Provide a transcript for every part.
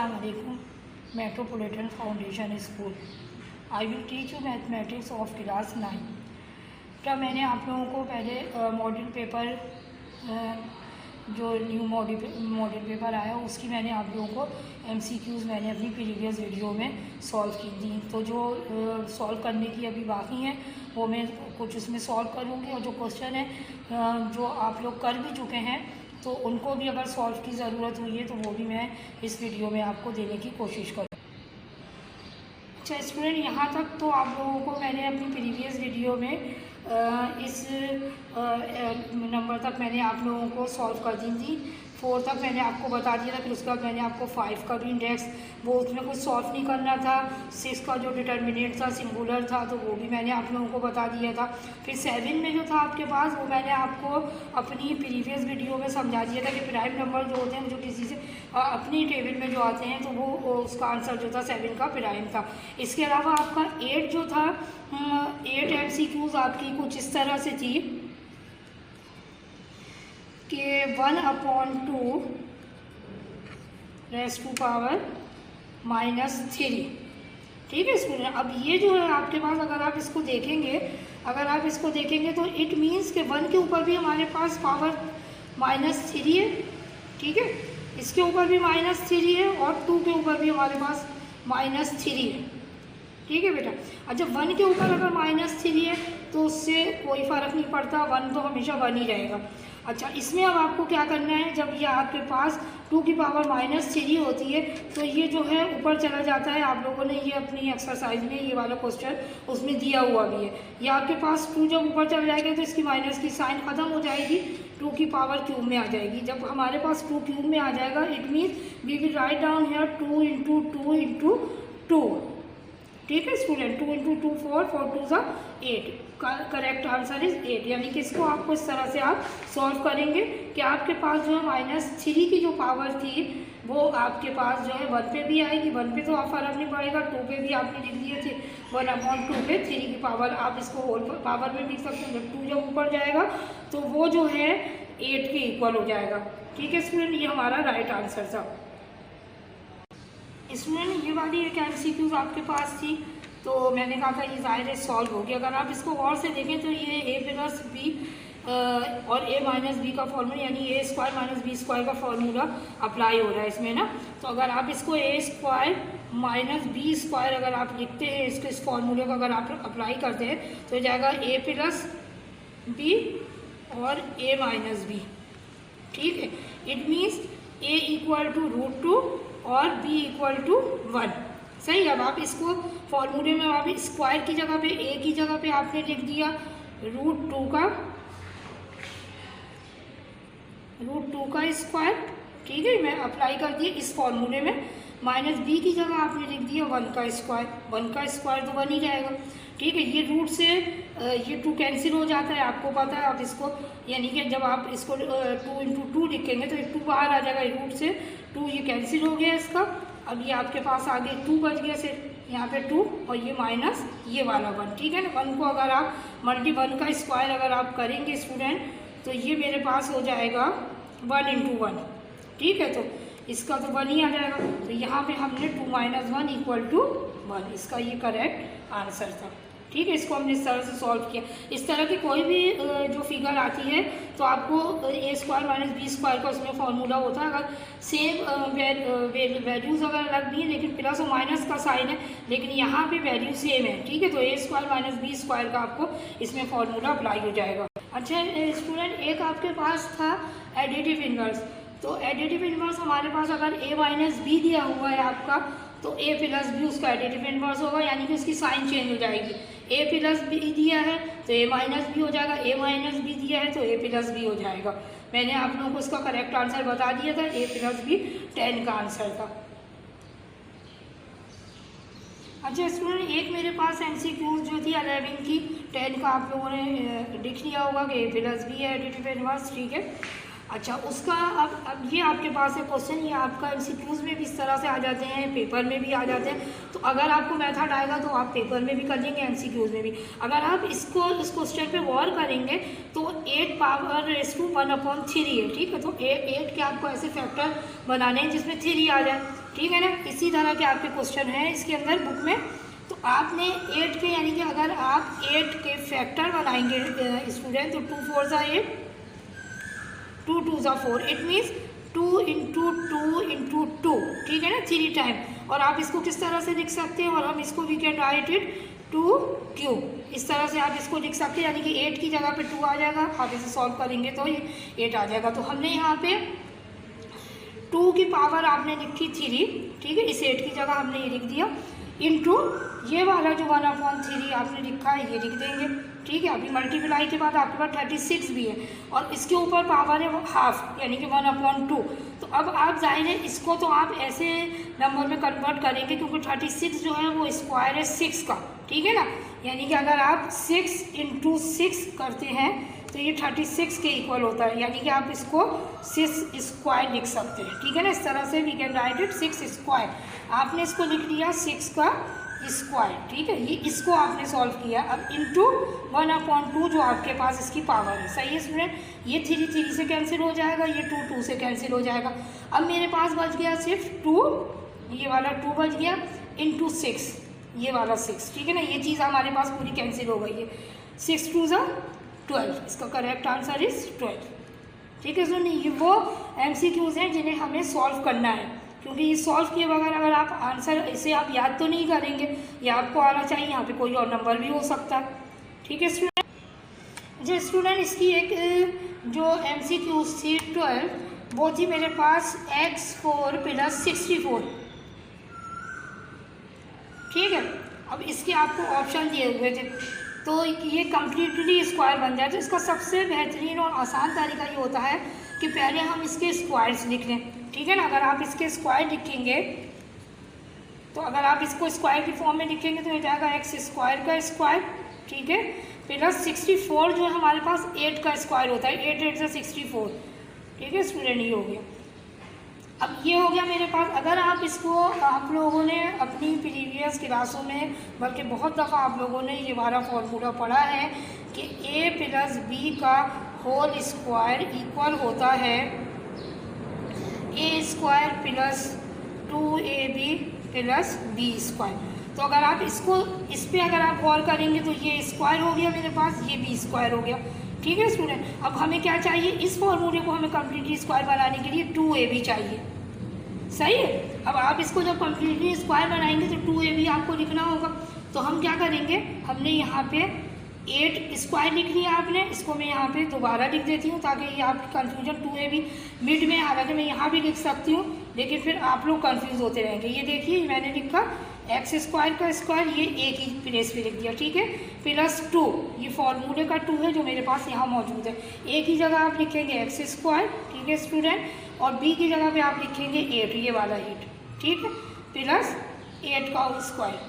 Assalamualaikum. Metropolitan Foundation School. I will teach you mathematics of class 9. तो मैंने आप लोगों को पहले मॉडल पेपर जो न्यू मॉडल पेपर आया उसकी मैंने आप लोगों को MCQs मैंने अपनी प्रीवियस वीडियो में सॉल्व की थी। तो जो सॉल्व करने की अभी बाकी हैं वो मैं कुछ उसमें सॉल्व करूँगी, और जो क्वेश्चन है जो आप लोग कर भी चुके हैं तो उनको भी अगर सॉल्व की ज़रूरत हुई है तो वो भी मैं इस वीडियो में आपको देने की कोशिश करूँ। अच्छा स्टूडेंट, यहाँ तक तो आप लोगों को मैंने अपनी प्रीवियस वीडियो में इस नंबर तक मैंने आप लोगों को सॉल्व कर दी थी। 4 तक मैंने आपको बता दिया था। फिर उसके बाद मैंने आपको 5 का भी इंडेक्स वो उसमें कुछ सॉल्व नहीं करना था। 6 का जो डिटर्मिनेंट था सिंगुलर था तो वो भी मैंने आप लोगों को बता दिया था। फिर 7 में जो था आपके पास वो मैंने आपको अपनी प्रीवियस वीडियो में समझा दिया था कि प्राइम नंबर जो होते हैं जो किसी से अपनी टेबल में जो आते हैं तो वो उसका आंसर जो था 7 का प्राइम था। इसके अलावा आपका 8 जो था 8 MCQs आपकी कुछ इस तरह से थी कि 1/2 रेज़ टू पावर -3। ठीक है स्टूडेंट, अब ये जो है आपके पास अगर आप इसको देखेंगे तो इट मीन्स कि 1 के ऊपर भी हमारे पास पावर -3 है। ठीक है, इसके ऊपर भी -3 है और 2 के ऊपर भी हमारे पास -3 है। ठीक है बेटा, और जब 1 के ऊपर अगर -3 है तो उससे कोई फ़र्क नहीं पड़ता, 1 तो हमेशा 1 ही रहेगा। अच्छा, इसमें अब आपको क्या करना है, जब ये आपके पास 2 की पावर -3 होती है तो ये जो है ऊपर चला जाता है। आप लोगों ने ये अपनी एक्सरसाइज में ये वाला क्वेश्चन उसमें दिया हुआ भी है। ये आपके पास 2 जब ऊपर चला जाएगा तो इसकी माइनस की साइन ख़त्म हो जाएगी, 2 की पावर क्यूब में आ जाएगी। जब हमारे पास 2 क्यूब में आ जाएगा it means we will write down here 2 × 2 × 2। ठीक है स्टूडेंट, 2 × 2 4, 4 2 ज़ा 8। Correct answer is 8। यानी कि इसको आपको इस तरह से आप सॉल्व करेंगे कि आपके पास जो है -3 की जो पावर थी वो आपके पास जो है 1 पे भी आएगी। 1 पे तो आप फ़र्क नहीं पड़ेगा, 2 पे भी आपने लिख दिए थे 1/2 पे 3 की पावर। आप इसको होल पावर में लिख सकते हैं। जब 2 जब ऊपर जाएगा तो वो जो है 8 के इक्वल हो जाएगा। ठीक है स्टूडेंट, ये हमारा राइट आंसर था। स्टूडेंट, ये वाली एक MCQs आपके पास थी तो मैंने कहा था ये ज़ाहिर है सॉल्व होगी। अगर आप इसको गौर से देखें तो ये A + B और A - B का फॉर्मूला यानी A² - B² का फॉर्मूला अप्लाई हो रहा है इसमें ना। तो अगर आप इसको A² - B² अगर आप लिखते हैं इसके इस फॉर्मूले को अगर आप अप्लाई करते हैं तो हो जाएगा A + B और A - B। ठीक है, इट मीन्स A = √2 और B = 1। सही। अब आप इसको फॉर्मूले में आप स्क्वायर की जगह पे A की जगह पे आपने लिख दिया √2 का स्क्वायर। ठीक है, मैं अप्लाई कर दिया इस फॉर्मूले में। -B की जगह आपने लिख दिया 1 का स्क्वायर। 1 का स्क्वायर तो 1 ही रहेगा। ठीक है, ये रूट से ये 2 कैंसिल हो जाता है, आपको पता है। आप इसको यानी कि जब आप इसको 2 × 2 लिखेंगे तो 2 बाहर आ जाएगा रूट से, 2 ये कैंसिल हो गया इसका। अब ये आपके पास आगे 2 बच गया, सिर्फ यहाँ पे 2 और ये माइनस ये वाला 1। ठीक है ना, 1 को अगर आप 1 का स्क्वायर अगर आप करेंगे स्टूडेंट तो ये मेरे पास हो जाएगा 1 × 1। ठीक है, तो इसका तो 1 ही आ जाएगा। तो यहाँ पे हमने 2 - 1 = 1, इसका ये करेक्ट आंसर था। ठीक है, इसको हमने इस तरह से सॉल्व किया। इस तरह की कोई भी जो फिगर आती है तो आपको A² - B² का उसमें फॉर्मूला होता है। अगर सेम वैल्यूज़ अगर अलग भी है लेकिन प्लस और माइनस का साइन है लेकिन यहाँ पे वैल्यू सेम है। ठीक है, तो A² - B² का आपको इसमें फॉर्मूला अप्लाई हो जाएगा। अच्छा स्टूडेंट, एक आपके पास था एडिटिव इन्वर्स। तो एडिटिव इन्वर्स हमारे पास अगर A - B दिया हुआ है आपका तो A + B उसका एडिटिव इन्वर्स होगा, यानी कि उसकी साइन चेंज हो जाएगी। A + B दिया है तो A - B हो जाएगा, A - B दिया है तो A + B हो जाएगा। मैंने आप लोगों को इसका करेक्ट आंसर बता दिया था। A + B 10 का आंसर था। अच्छा स्टूडेंट, एक मेरे पास MCQs जो थी 11 की 10 का आप लोगों ने लिख लिया होगा कि A + B है एडिटिव इन्वर्स। ठीक है, अच्छा, उसका अब ये आपके पास है क्वेश्चन, ये आपका एमसीक्यूज़ में भी इस तरह से आ जाते हैं, पेपर में भी आ जाते हैं। तो अगर आपको मेथड आएगा तो आप पेपर में भी कर लेंगे, एमसीक्यूज़ में भी। अगर आप इसको इस क्वेश्चन पे गौर करेंगे तो 8 पावर रेज़ टू 1/3 है, ठीक है। तो 8 के आपको ऐसे फैक्टर बनाने हैं जिसमें 3 आ जाए, ठीक है ना। इसी तरह के आपके क्वेश्चन हैं इसके अंदर बुक में। तो आपने 8 के यानी कि अगर आप 8 के फैक्टर बनाएंगे स्टूडेंट, तो 2 4 ज़ा 8, 2 2 ज़ा 4, इट मीन्स 2 इंटू 2 इंटू 2, ठीक है ना, 3 टाइम। और आप इसको किस तरह से लिख सकते हैं, और हम इसको we can write it 2 cube, इस तरह से आप इसको लिख सकते हैं। यानी कि 8 की जगह पे 2 आ जाएगा, आप इसे सॉल्व करेंगे तो ये 8 आ जाएगा। तो हमने यहाँ पे 2 की पावर आपने लिखी 3, ठीक है, इस 8 की जगह हमने ये लिख दिया, इंटू ये वाला जो 1/3 आपने लिखा है ये लिख देंगे, ठीक है। अभी मल्टीप्लाई के बाद आपके पास 36 भी है, और इसके ऊपर पावर है वो हाफ, यानी कि 1/2। तो अब आप जाहिर है इसको तो आप ऐसे नंबर में कन्वर्ट करेंगे, क्योंकि 36 जो है वो स्क्वायर है 6 का, ठीक है ना। यानी कि अगर आप 6 इंटू 6 करते हैं तो ये 36 के इक्वल होता है, यानी कि आप इसको 6 स्क्वायर लिख सकते हैं, ठीक है ना। इस तरह से we can write it 6 square. आपने इसको लिख लिया 6 का स्क्वायर, ठीक है। ये इसको आपने सॉल्व किया। अब इंटू 1/2 जो आपके पास इसकी पावर है, सही है स्टूडेंट। ये 3 3 से कैंसिल हो जाएगा, ये 2 2 से कैंसिल हो जाएगा। अब मेरे पास बच गया सिर्फ 2, ये वाला 2 बच गया, इंटू 6, ये वाला 6, ठीक है ना। ये चीज़ हमारे पास पूरी कैंसिल हो गई है। 6 2 ज़ा 12, इसका करेक्ट आंसर इज 12, ठीक है। सुनिए, ये वो एमसीक्यूज़ हैं जिन्हें हमें सॉल्व करना है, क्योंकि ये सॉल्व किए बगैर अगर आप आंसर इसे आप याद तो नहीं करेंगे, ये आपको आना चाहिए। यहाँ पे कोई और नंबर भी हो सकता है, ठीक है स्टूडेंट। जो स्टूडेंट इसकी एक जो एमसीक्यूज़ थी 12, वो थी मेरे पास x4 + 64, ठीक है। अब इसके आपको ऑप्शन दिए हुए थे, तो ये कम्प्लीटली स्क्वायर बन जाए। तो इसका सबसे बेहतरीन और आसान तरीका ये होता है कि पहले हम इसके स्क्वायर्स लिख लें, ठीक है ना। अगर आप इसके स्क्वायर लिखेंगे, तो अगर आप इसको स्क्वायर की फॉर्म में लिखेंगे तो ये जाएगा x² का स्क्वायर, ठीक है, प्लस 64 जो है हमारे पास 8 का स्क्वायर होता है, 8 8 ज़ा 64, ठीक है स्टूडेंट। ये हो गया। अब ये हो गया मेरे पास। अगर आप इसको आप लोगों ने अपनी प्रीवियस क्लासों में, बल्कि बहुत दफ़ा आप लोगों ने ये वाला फॉर्मूला पढ़ा है कि a + b का होल स्क्वायर इक्वल होता है a² + 2ab + b²। तो अगर आप इसको इस पर अगर आप गौर करेंगे तो ये स्क्वायर हो गया मेरे पास, ये b² हो गया, ठीक है स्टूडेंट। अब हमें क्या चाहिए, इस फॉर्मूले को हमें कम्प्लीटली स्क्वायर बनाने के लिए 2ab चाहिए, सही है। अब आप इसको जब कम्प्लीटली स्क्वायर बनाएंगे तो 2ab आपको लिखना होगा। तो हम क्या करेंगे, हमने यहाँ पे 8 स्क्वायर लिख लिया आपने, इसको मैं यहाँ पे दोबारा लिख देती हूँ ताकि ये आपकी कन्फ्यूजन 2ab मिड में, हालांकि मैं यहाँ भी लिख सकती हूँ लेकिन फिर आप लोग कन्फ्यूज़ होते रहेंगे। ये देखिए मैंने लिखा x² का स्क्वायर, ये a की प्लेस पे लिख दिया, ठीक है, +2, ये फॉर्मूले का 2 है जो मेरे पास यहाँ मौजूद है। a की जगह आप लिखेंगे x², ठीक है स्टूडेंट, और b की जगह पे आप लिखेंगे 8, ये वाला 8, ठीक है, +8 का स्क्वायर,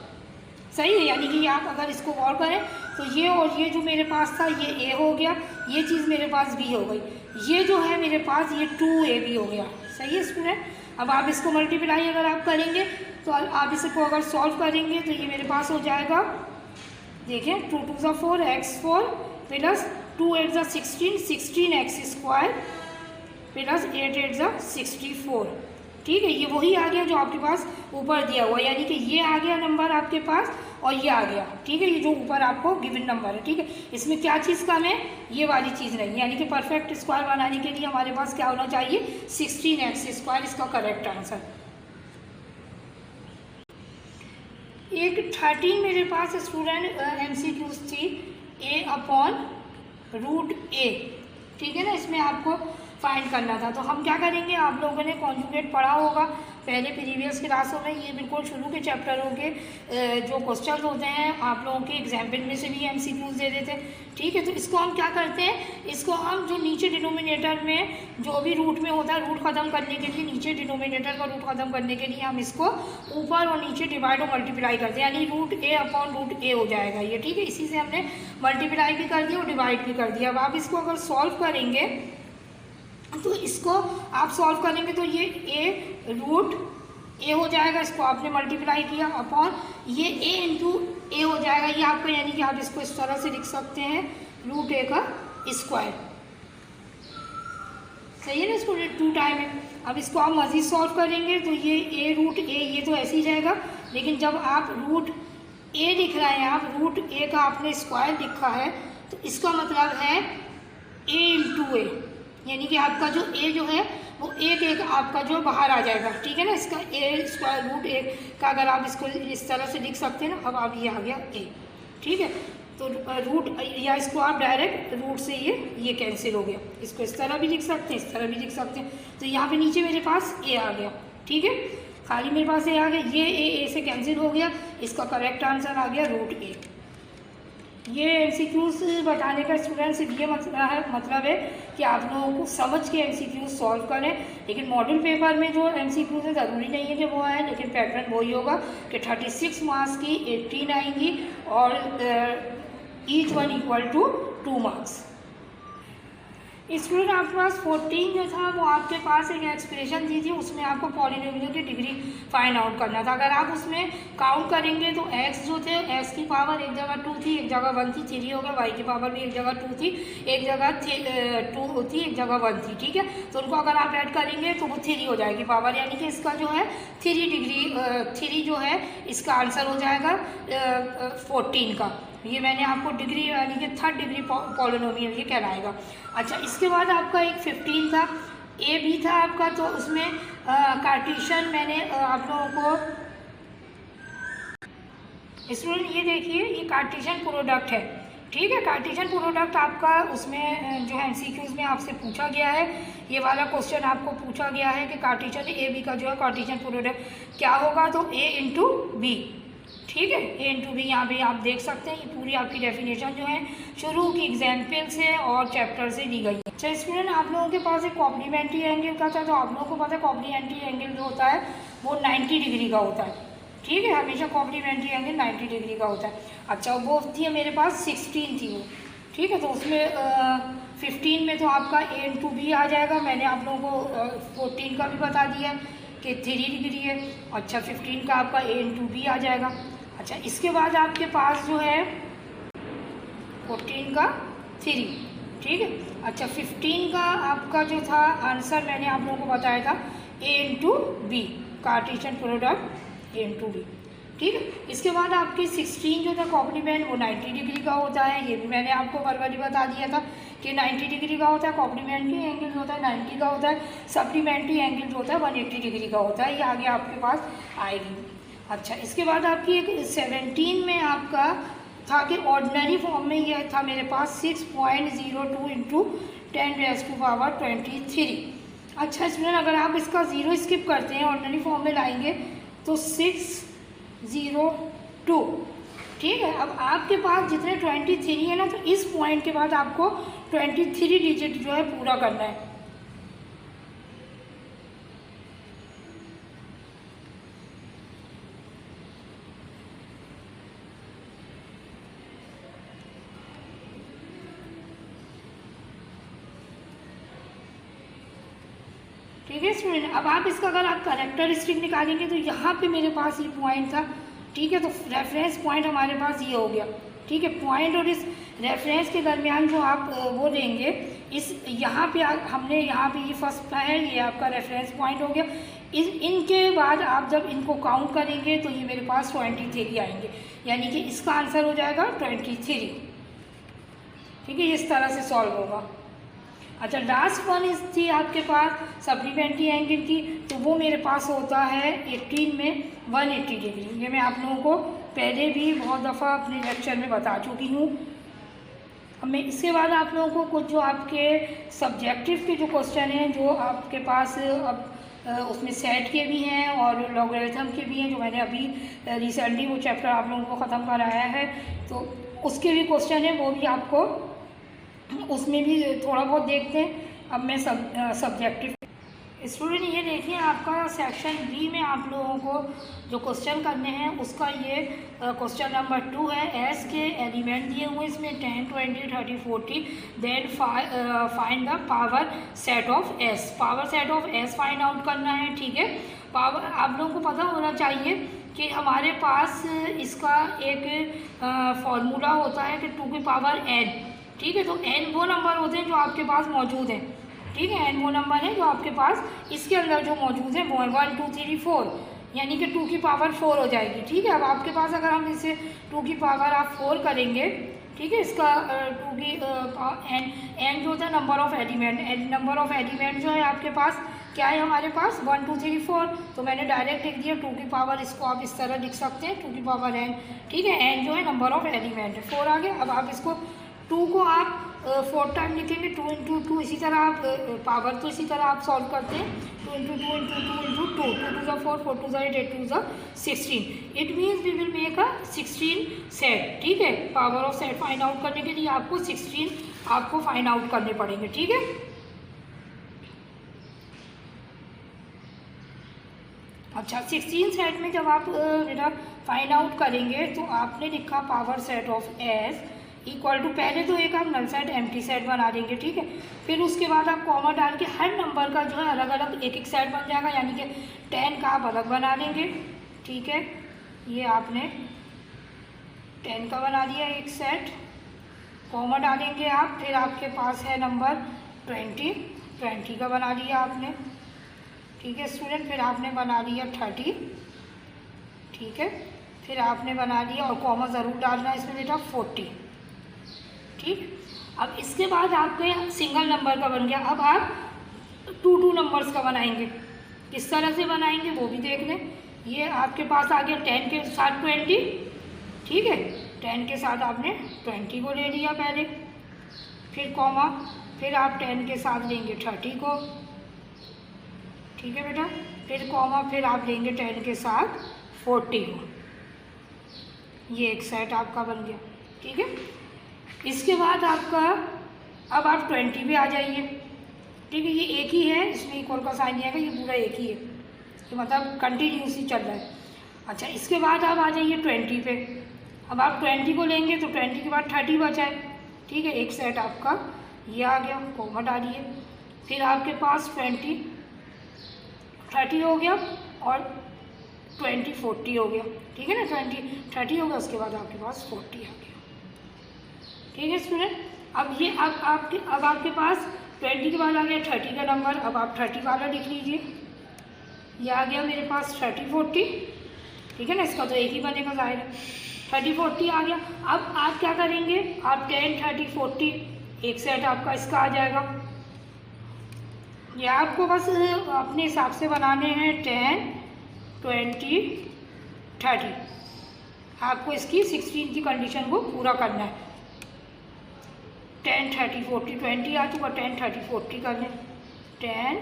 सही है। यानी कि आप अगर इसको गौर करें तो ये और ये जो मेरे पास था ये a हो गया, ये चीज़ मेरे पास b हो गई, ये जो है मेरे पास ये 2ab हो गया, सही है स्टूडेंट। अब आप इसको मल्टीप्लाई अगर आप करेंगे तो आप इसको अगर सॉल्व करेंगे तो ये मेरे पास हो जाएगा, देखिए 2 2 ज़ा 4, x4 + 2 8 ज़ा 16, 16x² + 8 8 ज़ा 64, ठीक है। ये वही आ गया जो आपके पास ऊपर दिया हुआ, यानी कि ये आ गया नंबर आपके पास और ये आ गया, ठीक है, ये जो ऊपर आपको गिवन नंबर है, ठीक है। इसमें क्या चीज़ कम है, ये वाली चीज़ नहीं, यानी कि परफेक्ट स्क्वायर बनाने के लिए हमारे पास क्या होना चाहिए, 16x², इसका करेक्ट आंसर। एक 13 मेरे पास स्टूडेंट एमसीक्यूज थी a/√a, ठीक है ना। इसमें आपको फाइंड करना था, तो हम क्या करेंगे, आप लोगों ने कॉन्जुगेट पढ़ा होगा पहले प्रीवियस क्लासों में, ये बिल्कुल शुरू के चैप्टरों के जो क्वेश्चन होते हैं आप लोगों के एग्जाम्पल में से भी एमसीक्यूज दे देते हैं, ठीक है। तो इसको हम क्या करते हैं, इसको हम जो नीचे डिनोमिनेटर में जो भी रूट में होता है, रूट ख़त्म करने के लिए, नीचे डिनोमिनेटर का रूट ख़त्म करने के लिए हम इसको ऊपर और नीचे डिवाइड और मल्टीप्लाई करते हैं, यानी √a/√a हो जाएगा ये, ठीक है। इसी से हमने मल्टीप्लाई भी कर दिया और डिवाइड भी कर दिया। अब आप इसको अगर सॉल्व करेंगे तो इसको आप सॉल्व करेंगे तो ये ए रूट ए हो जाएगा, इसको आपने मल्टीप्लाई किया अपॉन ये ए इंटू ए हो जाएगा ये आपका, यानी कि आप इसको इस तरह से लिख सकते हैं रूट ए का स्क्वायर। सही है ना स्टूडेंट, 2 टाइम है। अब इसको आप मज़ीद सॉल्व करेंगे तो ये ए रूट ए ये तो ऐसे ही जाएगा, लेकिन जब आप रूट ए लिख रहे हैं, आप रूट ए का आपने स्क्वायर लिखा है तो इसका मतलब है ए इंटू ए, यानी कि आपका जो ए जो है वो एक आपका जो बाहर आ जाएगा। ठीक है ना, इसका ए स्क्वायर रूट ए का अगर आप इसको इस तरह से लिख सकते हैं ना, अब ये आ गया ए। ठीक है, तो रूट या इसको आप डायरेक्ट रूट से ये कैंसिल हो गया, इसको इस तरह भी लिख सकते हैं, इस तरह भी लिख सकते हैं। तो यहाँ पे नीचे मेरे पास ए आ गया। ठीक है, खाली मेरे पास ए आ गया, ये ए से कैंसिल हो गया, इसका करेक्ट आंसर आ गया रूट ए। ये एमसीक्यूज बताने का स्टूडेंट सिर्फ ये मतलब है कि आप लोगों को समझ के एमसीक्यूज सॉल्व करें, लेकिन मॉडल पेपर में जो एमसीक्यूज है ज़रूरी नहीं है कि वो आए, लेकिन पैटर्न वही होगा कि 36 मार्क्स की 18 आएंगी और each one equal to 2 marks. Student आपके पास 14 जो था वो आपके पास एक एक्सप्रेशन दी थी, उसमें आपको पॉलिनोमियल की डिग्री फाइंड आउट करना था। अगर आप उसमें काउंट करेंगे तो x जो थे, x की पावर एक जगह 2 थी, एक जगह 1 थी, 3 हो गया। y की पावर भी एक जगह 2 थी, एक जगह 2 थी, एक जगह 1 थी। ठीक है, तो उनको अगर आप ऐड करेंगे तो वो 3 हो जाएगी पावर, यानी कि इसका जो है 3 जो है इसका आंसर हो जाएगा 14 का। ये मैंने आपको डिग्री यानी कि 3rd डिग्री पॉलिनोमियल ये कहलाएगा। अच्छा, इसके बाद आपका एक 15 था, ए बी था आपका, तो उसमें कार्टेशियन मैंने आप लोगों को स्टूडेंट ये देखिए ये कार्टेशियन प्रोडक्ट है। ठीक है, कार्टेशियन प्रोडक्ट आपका उसमें जो है एमसीक्यूज में आपसे पूछा गया है, ये वाला क्वेश्चन आपको पूछा गया है कि कार्टेशियन ए बी का जो है कार्टेशियन प्रोडक्ट क्या होगा, तो ए इंटू बी। ठीक है, ए इंटू बी यहाँ पे आप देख सकते हैं, ये पूरी आपकी डेफिनेशन जो है शुरू की एग्जाम्पल से और चैप्टर से दी गई है। अच्छा स्टूडेंट, आप लोगों के पास एक कॉम्प्लीमेंट्री एंगल का था, तो आप लोगों को पता है कॉम्प्लीमेंट्री एंगल जो होता है वो 90 डिग्री का होता है। ठीक है, हमेशा कॉम्प्लीमेंट्री एंगल 90 डिग्री का होता है। अच्छा, वो थी है मेरे पास 16 थी वो। ठीक है, तो उसमें 15 में तो आपका ए इंटू बी आ जाएगा। मैंने आप लोगों को 14 का भी बता दिया कि 3 डिग्री है। अच्छा, 15 का आपका ए इंटू बी आ जाएगा। अच्छा, इसके बाद आपके पास जो है 14 का 3। ठीक है, अच्छा 15 का आपका जो था आंसर मैंने आप लोगों को बताया था A into B, Cartesian product A into B. ठीक है, इसके बाद आपके 16 जो था कॉम्प्लीमेंट वो 90 डिग्री का होता है, ये भी मैंने आपको वर्बली बता दिया था कि 90 डिग्री का होता है। कॉम्प्लीमेंट्री एंगल जो होता है 90 का होता है, सप्लीमेंट्री एंगल जो होता है 180 डिग्री का होता है। ये आगे आपके पास आएगी। अच्छा, इसके बाद आपकी एक 17 में आपका था कि ऑर्डिनरी फॉर्म में ये था मेरे पास 6.02 इंटू 10⁻23। अच्छा स्टूडेंट, अगर आप इसका 0 स्किप करते हैं ऑर्डिनरी फॉर्म में लाएंगे तो 602। ठीक है, अब आपके पास जितने 23 है ना, तो इस पॉइंट के बाद आपको 23 डिजिट जो है पूरा करना है। ठीक है स्टूडेंट, अब आप इसका अगर आप कैरेक्टरिस्टिक निकालेंगे तो यहाँ पे मेरे पास ये पॉइंट था। ठीक है, तो रेफरेंस पॉइंट हमारे पास ये हो गया। ठीक है, पॉइंट और इस रेफरेंस के दरमियान जो आप वो देंगे, इस यहाँ पे हमने यहाँ पे ये फर्स्ट है, ये आपका रेफरेंस पॉइंट हो गया। इनके बाद आप जब इनको काउंट करेंगे तो ये मेरे पास 23 आएंगे, यानी कि इसका आंसर हो जाएगा 23। ठीक है, इस तरह से सॉल्व होगा। अच्छा, लास्ट वन इस थी आपके पास सप्लीमेंट्री एंगल की, तो वो मेरे पास होता है 18 में 180 डिग्री। ये मैं आप लोगों को पहले भी बहुत दफ़ा अपने लेक्चर में बता चुकी हूँ। अब मैं इसके बाद आप लोगों को कुछ जो आपके सब्जेक्टिव के जो क्वेश्चन हैं, जो आपके पास अब उसमें सेट के भी हैं और लॉगरिथम के भी हैं, जो मैंने अभी रिसेंटली वो चैप्टर आप लोगों को ख़त्म कराया है, तो उसके भी क्वेश्चन हैं, वो भी आपको उसमें भी थोड़ा बहुत देखते हैं। अब मैं सब्जेक्टिव स्टूडेंट ये देखिए आपका सेक्शन बी में आप लोगों को जो क्वेश्चन करने हैं उसका ये क्वेश्चन नंबर 2 है। एस के एलिमेंट दिए हुए इसमें 10, 20, 30, 40, then find the power set of S. Power set of S find out करना है, ठीक है। पावर आप लोगों को पता होना चाहिए कि हमारे पास इसका एक फॉर्मूला होता है कि 2 की पावर n, ठीक है। तो n वो नंबर होते हैं जो आपके पास मौजूद हैं, ठीक है। n वो नंबर है जो आपके पास इसके अंदर जो मौजूद है वो है 1, 2, 3, 4, यानी कि 2 की पावर 4 हो जाएगी, ठीक है। अब आपके पास अगर हम इसे 2 की पावर आप 4 करेंगे, ठीक है, इसका 2 की n जो होता है number of element, number of element जो है आपके पास क्या है हमारे पास 1, 2, 3, 4, तो मैंने डायरेक्ट लिख दिया 2 की पावर, इसको आप इस तरह लिख सकते हैं 2 की पावर n, ठीक है। n जो है नंबर ऑफ एलिमेंट है, 4 आ गया। अब आप इसको 2 को आप 4 टाइम लिखेंगे, 2 × 2, इसी तरह आप पावर तो इसी तरह आप सॉल्व करते हैं, 2 × 2 × 2 × 2, 2 2 × 4, 4 2 8, 8 2 16, it means we will make a 16 set, ठीक है। Power of set find out करने के लिए आपको 16 आपको फाइंड आउट करने पड़ेंगे, ठीक है। अच्छा, 16 सेट में जब आप बेटा फाइंड आउट करेंगे तो आपने लिखा power set of S equal to, पहले तो एक आप नल सेट एम्प्टी सेट बना देंगे, ठीक है। फिर उसके बाद आप कॉमा डाल के हर नंबर का जो है अलग अलग एक एक सेट बन जाएगा, यानी कि 10 का आप अलग बना देंगे, ठीक है। ये आपने 10 का बना दिया एक सेट, कॉमा डालेंगे आप, फिर आपके पास है नंबर 20 का बना दिया आपने, ठीक है स्टूडेंट। फिर आपने बना लिया 30, ठीक है। फिर आपने बना लिया, और कॉमा ज़रूर डालना है इसमें बेटा, 40, ठीक। अब इसके बाद आपके सिंगल नंबर का बन गया। अब आप 2 नंबर्स का बनाएंगे, किस तरह से बनाएंगे वो भी देख लें। ये आपके पास आ गया 10 के साथ 20, ठीक है। 10 के साथ आपने 20 को ले लिया पहले, फिर कॉमा, फिर आप 10 के साथ लेंगे 30 को, ठीक है बेटा, फिर कॉमा, फिर आप लेंगे 10 के साथ 40 को। ये एक सेट आपका बन गया, ठीक है। इसके बाद आपका, अब आप 20 पे आ जाइए, ठीक है। ये एक ही है, इसमें इक्वल का साइन नहीं आएगा, ये पूरा एक ही है, तो मतलब कंटिन्यूसली चल रहा है। अच्छा, इसके बाद आप आ जाइए 20 पे। अब आप 20 को लेंगे तो 20 के बाद 30 बचा है, ठीक है। एक सेट आपका ये आ गया, कॉमा डालिए, फिर आपके पास 20 30 हो गया और 20 40 हो गया, ठीक है ना। 20 30 हो गया, उसके बाद आपके पास 40 आ गया, ठीक है स्टूडेंट। अब ये अब आपके पास 20 के बाद आ गया 30 का नंबर, अब आप 30 वाला लिख लीजिए। ये आ गया मेरे पास 30 40, ठीक है ना, इसका तो एक ही बनेगा जाहिर है, 30 40 आ गया। अब आप क्या करेंगे, आप 10 30 40 एक सेट आपका इसका आ जाएगा। ये आपको बस अपने हिसाब से बनाने हैं 10 20 30, आपको इसकी 16 की कंडीशन को पूरा करना है। 10 30 40 20 आ चुका, 10 30 40 कर लें, 10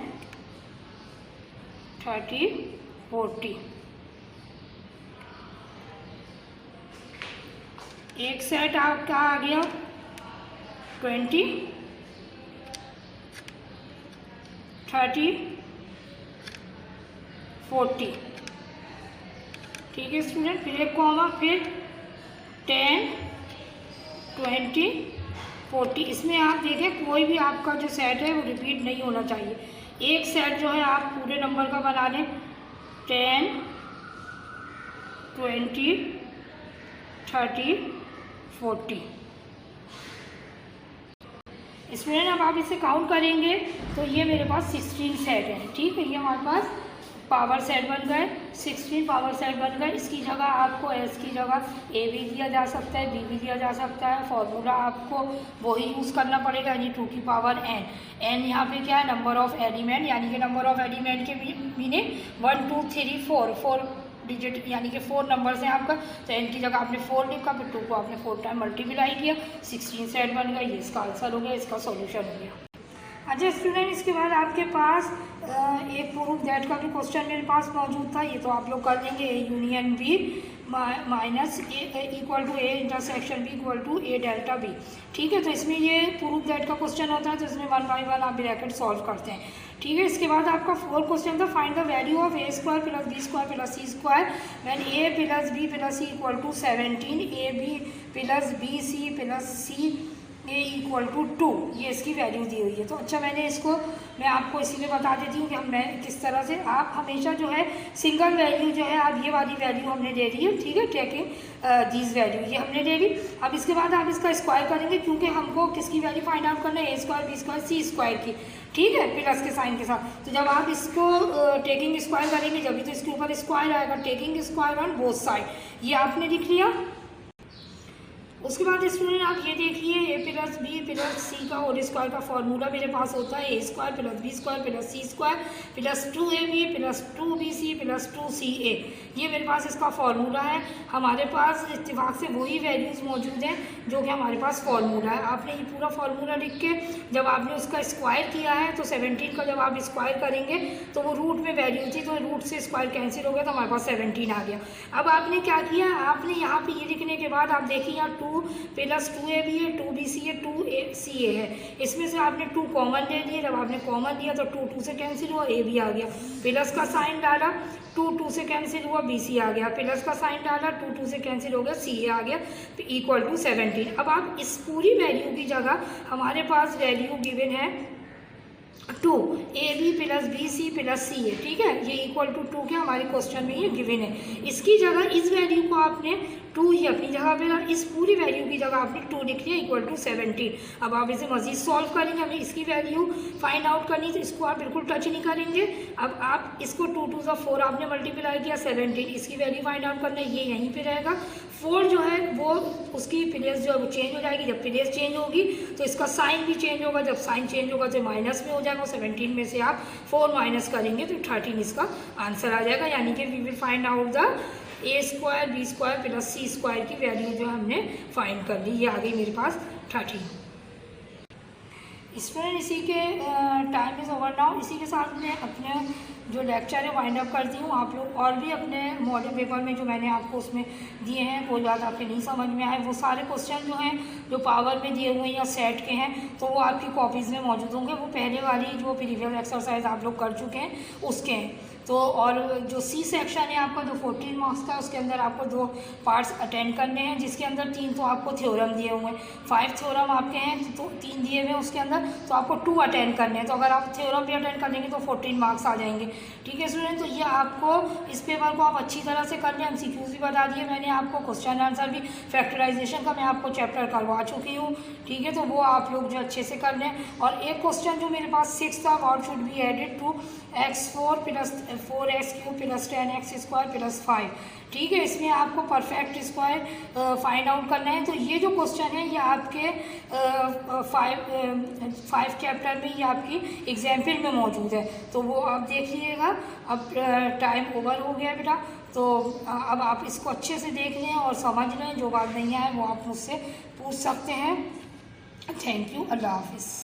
30 40, एक सेट आपका आ गया 20 30 40, ठीक है स्टूडेंट। फिर एक कॉमा, फिर 10 20 40। इसमें आप देखें कोई भी आपका जो सेट है वो रिपीट नहीं होना चाहिए। एक सेट जो है आप पूरे नंबर का बना लें, 10 20 30 40। स्टूडेंट अब आप इसे काउंट करेंगे तो ये मेरे पास 16 सेट हैं, ठीक है। ये हमारे पास पावर सेट बन गए, 16 पावर सेट बन गए। इसकी जगह आपको एस की जगह ए भी दिया जा सकता है, बी भी दिया जा सकता है। फॉर्मूला आपको वही यूज़ करना पड़ेगा, यानी 2 की पावर n यहाँ पे क्या है, नंबर ऑफ एलिमेंट, यानी कि नंबर ऑफ एलिमेंट के मीनिंग 1 2 3 4 डिजिट, यानी कि 4 नंबर्स हैं आपका, तो n की जगह आपने 4 लिखा, फिर 2 को आपने 4 टाइम मल्टीप्लाई किया, 16 सेट बन गया। ये इसका आंसर हो गया, इसका सॉल्यूशन हो गया। अच्छा स्टूडेंट, इसके बाद आपके पास एक प्रूफ दैट का भी क्वेश्चन मेरे पास मौजूद था, ये तो आप लोग कर लेंगे, A union B minus A equal to A intersection B equal to A delta B. ठीक है, तो इसमें ये प्रूफ दैट का क्वेश्चन होता है, तो इसमें 1 बाई 1 आप ब्रैकेट सॉल्व करते हैं। ठीक है, इसके बाद आपका 4 क्वेश्चन था, find the value of A square plus B square plus C square when A plus B plus C equal to 17, A B plus B C plus C A equal to 2, ये इसकी value दी हुई है। तो अच्छा, मैं आपको इसीलिए बता देती हूँ कि मैं किस तरह से, आप हमेशा जो है सिंगल वैल्यू जो है, आप ये वाली वैल्यू हमने दे दी है। ठीक है, टेकिंग दीज वैल्यू ये हमने दे दी। अब इसके बाद आप इसका स्क्वायर करेंगे, क्योंकि हमको किसकी वैल्यू फाइंड आउट करना है, a square B square C square की। ठीक है, प्लस के साइन के साथ। तो जब आप इसको टेकिंग स्क्वायर करेंगे, जब भी तो इसके ऊपर स्क्वायर आएगा, taking square on both side, ये आपने लिख लिया। उसके बाद स्टूडेंट आप ये देखिए, a plus B plus c का होल स्क्वायर का फॉर्मूला मेरे पास होता है a square plus B square plus C square plus 2ab plus 2bc plus 2ca। ये मेरे पास इसका फॉर्मूला है। हमारे पास इत्तेफाक से वही वैल्यूज़ मौजूद हैं जो कि हमारे पास फॉर्मूला है। आपने ये पूरा फॉर्मूला लिख के जब आपने उसका स्क्वायर किया है, तो 17 का जब आप स्क्वायर करेंगे तो वो रूट में वैल्यू थी, तो रूट से स्क्वायर कैंसिल हो गया, तो हमारे पास 17 आ गया। अब आपने क्या किया, आपने यहाँ पे ये लिखने के बाद आप देखिए यहाँ 2 प्लस 2ab है, 2bc है, 2ca है, इसमें से आपने 2 कॉमन ले लिए। जब आपने कॉमन लिया तो 2 से कैंसिल हुआ, a भी आ गया, प्लस का साइन डाला, 2 से कैंसिल हुआ, bc आ गया, प्लस का साइन डाला, 2 से कैंसिल हो गया, ca आ गया, इक्वल टू 17। अब आप इस पूरी वैल्यू की जगह हमारे पास वैल्यू गिवन है 2ab plus bc plus ca। ठीक है, ये इक्वल टू 2 के हमारे क्वेश्चन में ये गिवन है। इसकी जगह इस वैल्यू को आपने 2 ही अपनी जगह पे, इस पूरी वैल्यू की जगह आपने 2 लिख लिया इक्वल टू 17। अब आप इसे मजीद सॉल्व करेंगे, हमें इसकी वैल्यू फाइंड आउट करनी, तो इसको आप बिल्कुल टच नहीं करेंगे। अब आप इसको 2 2 4 आपने मल्टीप्लाई किया, 17, इसकी वैल्यू फाइंड आउट करना है, ये यहीं पे रहेगा। 4 जो है वो उसकी प्लेस जो है वो चेंज हो जाएगी। जब प्लेस चेंज होगी तो इसका साइन भी चेंज होगा, जब साइन चेंज होगा तो माइनस में हो जाएगा। 17 में से आप 4 माइनस करेंगे तो 13 इसका आंसर आ जाएगा, यानी कि we will find out the A square B square plus C square की वैल्यू जो हमने फाइंड कर ली, ये आ गई मेरे पास 13। स्टूडेंट इसी के टाइम इज़ ओवर नाउ। इसी के साथ मैं अपने जो लेक्चर है वाइंड अप करती हूँ। आप लोग और भी अपने मॉडल पेपर में जो मैंने आपको उसमें दिए हैं, कोई बात आपके नहीं समझ में आए, वो सारे क्वेश्चन जो हैं जो पावर में दिए हुए हैं या सेट के हैं, तो वो आपकी कॉपीज़ में मौजूद होंगे। वो पहले वाली जो प्रीवियस एक्सरसाइज आप लोग कर चुके हैं उसके हैं। तो और जो सी सेक्शन है आपका, जो 14 मार्क्स का, उसके अंदर आपको 2 पार्ट्स अटेंड करने हैं, जिसके अंदर 3 तो आपको थ्योरम दिए हुए हैं, 5 थ्योरम आपके हैं, तो 3 दिए हुए हैं उसके अंदर, तो आपको 2 अटेंड करने हैं। तो अगर आप थ्योरम भी अटेंड कर लेंगे तो 14 मार्क्स आ जाएंगे। ठीक है स्टूडेंट, तो ये आपको इस पेपर को आप अच्छी तरह से कर लें। MCQs भी बता दिए मैंने आपको, क्वेश्चन आंसर भी, फैक्टराइजेशन का मैं आपको चैप्टर करवा चुकी हूँ। ठीक है, तो वो आप लोग जो अच्छे से कर लें। और एक क्वेश्चन जो मेरे पास 6 था, what should be added to x4 plus 4x³ plus 10x square plus 5। ठीक है, इसमें आपको परफेक्ट स्क्वायर फाइंड आउट करना है। तो ये जो क्वेश्चन है ये आपके 5 चैप्टर में, ये आपकी एग्जाम्पल में मौजूद है, तो वो आप देख लीजिएगा। अब टाइम ओवर हो गया बेटा, तो अब आप इसको अच्छे से देख लें और समझ लें। जो बात नहीं आए वो आप मुझसे पूछ सकते हैं। थैंक यू, अल्लाह हाफिज़।